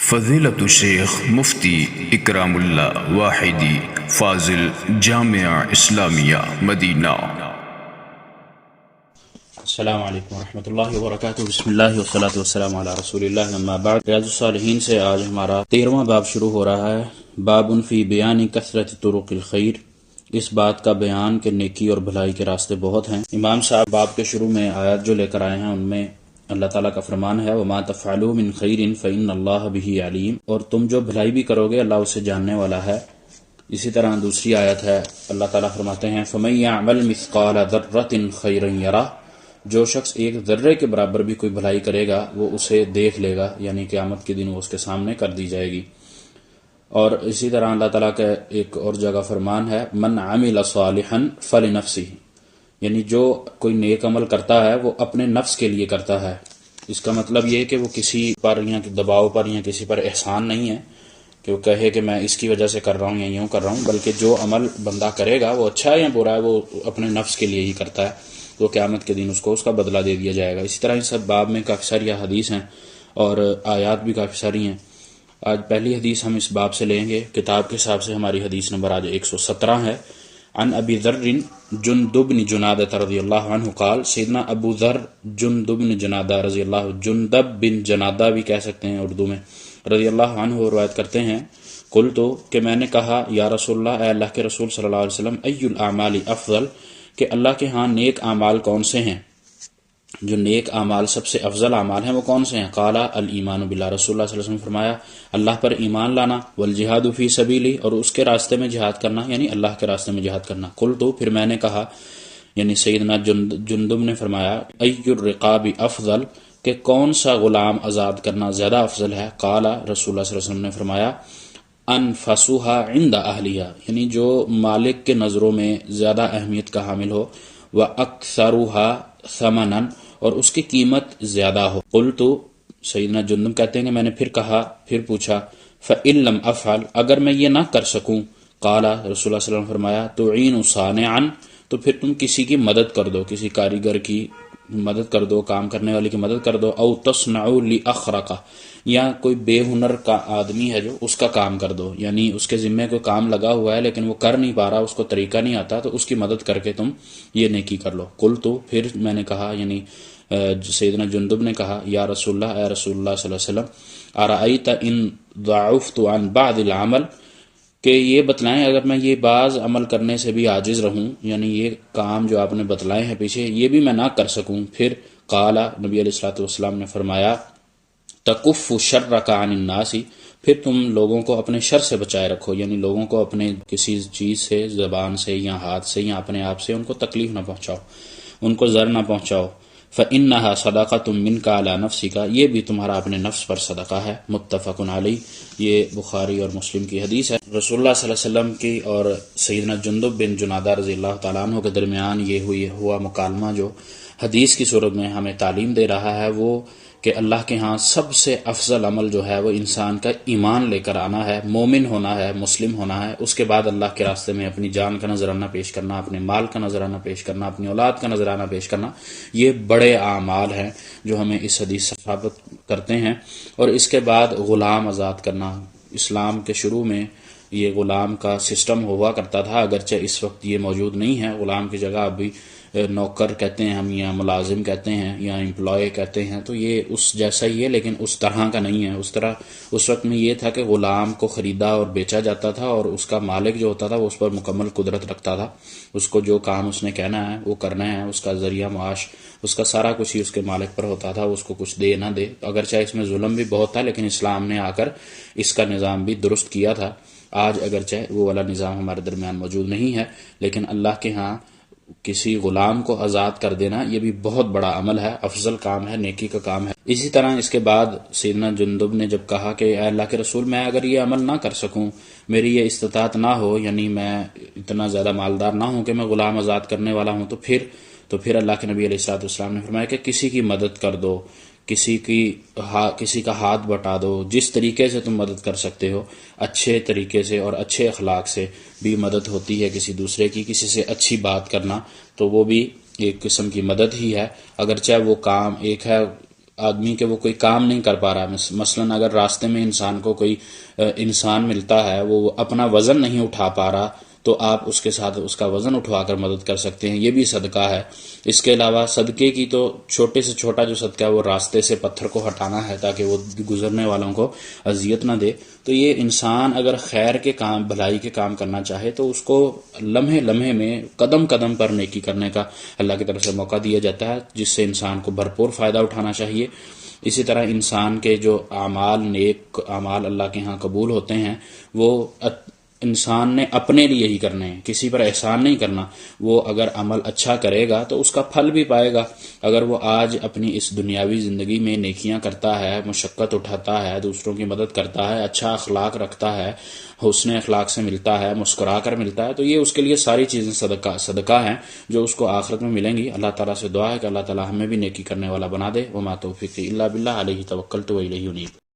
فضیلت الشیخ مفتی اکرام اللہ واحدی فاضل جامعہ اسلامیہ مدینہ۔ السلام علیکم ورحمۃ اللہ وبرکاتہ۔ بسم اللہ والصلاۃ والسلام علی رسول اللہ، اما بعد۔ ریاض الصالحین سے آج ہمارا 13واں باب شروع ہو رہا ہے۔ باب فی بیان کثرت طرق الخیر، اس بات کا بیان کہ نیکی اور بھلائی کے راستے بہت ہیں۔ امام صاحب باب کے شروع میں آیات جو لے کر آئے ہیں ان میں اللہ تعالیٰ کا فرمان ہے وما تفعلوا من خیر فإن اللہ بہ علیم، اور تم جو بھلائی بھی کرو گے اللہ اسے جاننے والا ہے۔ اسی طرح دوسری آیت ہے، اللہ تعالیٰ فرماتے ہیں فمن یعمل مثقال ذرۃ خیرا یرہ، جو شخص ایک ذرے کے برابر بھی کوئی بھلائی کرے گا وہ اسے دیکھ لے گا، یعنی قیامت کے دن وہ اس کے سامنے کر دی جائے گی۔ اور اسی طرح اللہ تعالیٰ کا ایک اور جگہ فرمان ہے من عمل صالحا فلنفسہ، یعنی جو کوئی نیک عمل کرتا ہے وہ اپنے نفس کے لیے کرتا ہے۔ اس کا مطلب یہ کہ وہ کسی پر یا دباؤ پر یا کسی پر احسان نہیں ہے کہ وہ کہے کہ میں اس کی وجہ سے کر رہا ہوں یا یوں کر رہا ہوں، بلکہ جو عمل بندہ کرے گا وہ اچھا ہے یا برا ہے وہ اپنے نفس کے لیے ہی کرتا ہے، تو قیامت کے دن اس کو اس کا بدلہ دے دیا جائے گا۔ اسی طرح اس باب میں کافی ساری حدیث ہیں اور آیات بھی کافی ساری ہیں۔ آج پہلی حدیث ہم اس باب سے لیں گے، کتاب کے حساب سے ہماری حدیث نمبر آج 117 ہے۔ عن ابی ذر جندب بن جنادہ رضی اللہ عنہ قال، سیدنا ابو ذر جندب بن جنادہ رضی اللہ، جندب بن جنادہ بھی کہہ سکتے ہیں اردو میں، رضی اللہ عنہ روایت کرتے ہیں قلت، کہ میں نے کہا یا رسول اللہ، اے اللہ کے رسول صلی اللہ علیہ وسلم، ای الاعمال افضل، کہ اللہ کے ہاں نیک اعمال کون سے ہیں، جو نیک اعمال سب سے افضل اعمال ہیں وہ کون سے ہیں؟ قال الایمان باللہ، رسول اللہ صلی اللہ علیہ وسلم فرمایا اللہ پر ایمان لانا، والجہاد فی سبیلی، اور اس کے راستے میں جہاد کرنا، یعنی اللہ کے راستے میں جہاد کرنا۔ قلت، پھر میں نے کہا، یعنی سیدنا جندب نے فرمایا ای الرقاب افضل، کہ کون سا غلام آزاد کرنا زیادہ افضل ہے؟ قال، رسول اللہ صلی اللہ علیہ وسلم نے فرمایا انفسها عند اہلیہا، یعنی جو مالک کے نظروں میں زیادہ اہمیت کا حامل ہو، واکثرها ثمنا، اور اس کی قیمت زیادہ ہو۔ قلت، سیدنا جندب کہتے ہیں کہ میں نے پھر کہا، پھر پوچھا فإن لم افعل، اگر میں یہ نہ کر سکوں، قال، رسول اللہ صلی اللہ علیہ وسلم فرمایا تعین صانعا، تو پھر تم کسی کی مدد کر دو، کسی کاریگر کی مدد کر دو، کام کرنے والے کی مدد کر دو، او تصنع لأخرق، یا کوئی بے ہنر کا آدمی ہے جو اس کا کام کر دو، یعنی اس کے ذمے کوئی کام لگا ہوا ہے لیکن وہ کر نہیں پا رہا، اس کو طریقہ نہیں آتا، تو اس کی مدد کر کے تم یہ نیکی کر لو۔ قلت، پھر میں نے کہا، یعنی سیدنا جندب نے کہا یا رسول اللہ، اے رسول اللہ صلی اللہ علیہ وسلم، ارأیت ان ضعفت عن بعض العمل، کہ یہ بتلائیں اگر میں یہ بعض عمل کرنے سے بھی عاجز رہوں، یعنی یہ کام جو آپ نے بتلائے ہیں پیچھے یہ بھی میں نہ کر سکوں، پھر قال، نبی علیہ الصلوۃ والسلام نے فرمایا تکف شرک عن الناس، پھر تم لوگوں کو اپنے شر سے بچائے رکھو، یعنی لوگوں کو اپنے کسی چیز سے، زبان سے یا ہاتھ سے یا اپنے آپ سے ان کو تکلیف نہ پہنچاؤ، ان کو ضرر نہ پہنچاؤ۔ فإنها صدقۃ منک علی نفسک، یہ بھی تمہارا اپنے نفس پر صدقہ ہے۔ متفق علیہ، یہ بخاری اور مسلم کی حدیث ہے۔ رسول اللہ صلی اللہ علیہ وسلم کی اور سیدنا جندب بن جنادہ رضی اللہ تعالیٰ عنہ کے درمیان یہ ہوا مکالمہ جو حدیث کی صورت میں ہمیں تعلیم دے رہا ہے، وہ کہ اللہ کے ہاں سب سے افضل عمل جو ہے وہ انسان کا ایمان لے کر آنا ہے، مومن ہونا ہے، مسلم ہونا ہے، اس کے بعد اللہ کے راستے میں اپنی جان کا نذرانہ پیش کرنا، اپنے مال کا نذرانہ پیش کرنا، اپنی اولاد کا نذرانہ پیش کرنا، یہ بڑے اعمال ہیں جو ہمیں اس حدیث سے ثابت کرتے ہیں۔ اور اس کے بعد غلام آزاد کرنا، اسلام کے شروع میں یہ غلام کا سسٹم ہوا کرتا تھا، اگرچہ اس وقت یہ موجود نہیں ہے، غلام کی جگہ ابھی نوکر کہتے ہیں ہم، یا ملازم کہتے ہیں یا امپلائی کہتے ہیں، تو یہ اس جیسا ہی ہے لیکن اس طرح کا نہیں ہے۔ اس طرح اس وقت میں یہ تھا کہ غلام کو خریدا اور بیچا جاتا تھا اور اس کا مالک جو ہوتا تھا وہ اس پر مکمل قدرت رکھتا تھا، اس کو جو کام اس نے کہنا ہے وہ کرنا ہے، اس کا ذریعہ معاش، اس کا سارا کچھ ہی اس کے مالک پر ہوتا تھا، اس کو کچھ دے نہ دے، اگرچہ اس میں ظلم بھی بہت تھا لیکن اسلام نے آ کر اس کا نظام بھی درست کیا تھا۔ آج اگرچہ وہ والا نظام ہمارے درمیان موجود نہیں ہے، لیکن اللہ کے ہاں کسی غلام کو آزاد کر دینا یہ بھی بہت بڑا عمل ہے، افضل کام ہے، نیکی کا کام ہے۔ اسی طرح اس کے بعد سیدنا جندب نے جب کہا کہ اے اللہ کے رسول، میں اگر یہ عمل نہ کر سکوں، میری یہ استطاعت نہ ہو، یعنی میں اتنا زیادہ مالدار نہ ہوں کہ میں غلام آزاد کرنے والا ہوں، تو پھر اللہ کے نبی علیہ الصلوۃ والسلام نے فرمایا کہ کسی کی مدد کر دو، کسی کا ہاتھ بٹا دو، جس طریقے سے تم مدد کر سکتے ہو، اچھے طریقے سے اور اچھے اخلاق سے بھی مدد ہوتی ہے کسی دوسرے کی، کسی سے اچھی بات کرنا تو وہ بھی ایک قسم کی مدد ہی ہے، اگرچہ وہ کام ایک ہے آدمی کے وہ کوئی کام نہیں کر پا رہا، مثلا اگر راستے میں انسان کو کوئی انسان ملتا ہے، وہ اپنا وزن نہیں اٹھا پا رہا، تو آپ اس کے ساتھ اس کا وزن اٹھوا کر مدد کر سکتے ہیں، یہ بھی صدقہ ہے۔ اس کے علاوہ صدقے کی تو چھوٹے سے چھوٹا جو صدقہ ہے وہ راستے سے پتھر کو ہٹانا ہے تاکہ وہ گزرنے والوں کو اذیت نہ دے۔ تو یہ انسان اگر خیر کے کام، بھلائی کے کام کرنا چاہے تو اس کو لمحے لمحے میں، قدم قدم پر نیکی کرنے کا اللہ کی طرف سے موقع دیا جاتا ہے، جس سے انسان کو بھرپور فائدہ اٹھانا چاہیے۔ اسی طرح انسان کے جو اعمال، نیک اعمال اللہ کے ہاں قبول ہوتے ہیں، وہ انسان نے اپنے لیے ہی کرنے ہیں، کسی پر احسان نہیں کرنا۔ وہ اگر عمل اچھا کرے گا تو اس کا پھل بھی پائے گا۔ اگر وہ آج اپنی اس دنیاوی زندگی میں نیکیاں کرتا ہے، مشقت اٹھاتا ہے، دوسروں کی مدد کرتا ہے، اچھا اخلاق رکھتا ہے، حسن اخلاق سے ملتا ہے، مسکرا کر ملتا ہے، تو یہ اس کے لیے ساری چیزیں صدقہ ہیں جو اس کو آخرت میں ملیں گی۔ اللہ تعالیٰ سے دعا ہے کہ اللہ تعالیٰ ہمیں بھی نیکی کرنے والا بنا دے۔ وما توفیقی الا باللہ، علیہ توکلت و الیہ انیب۔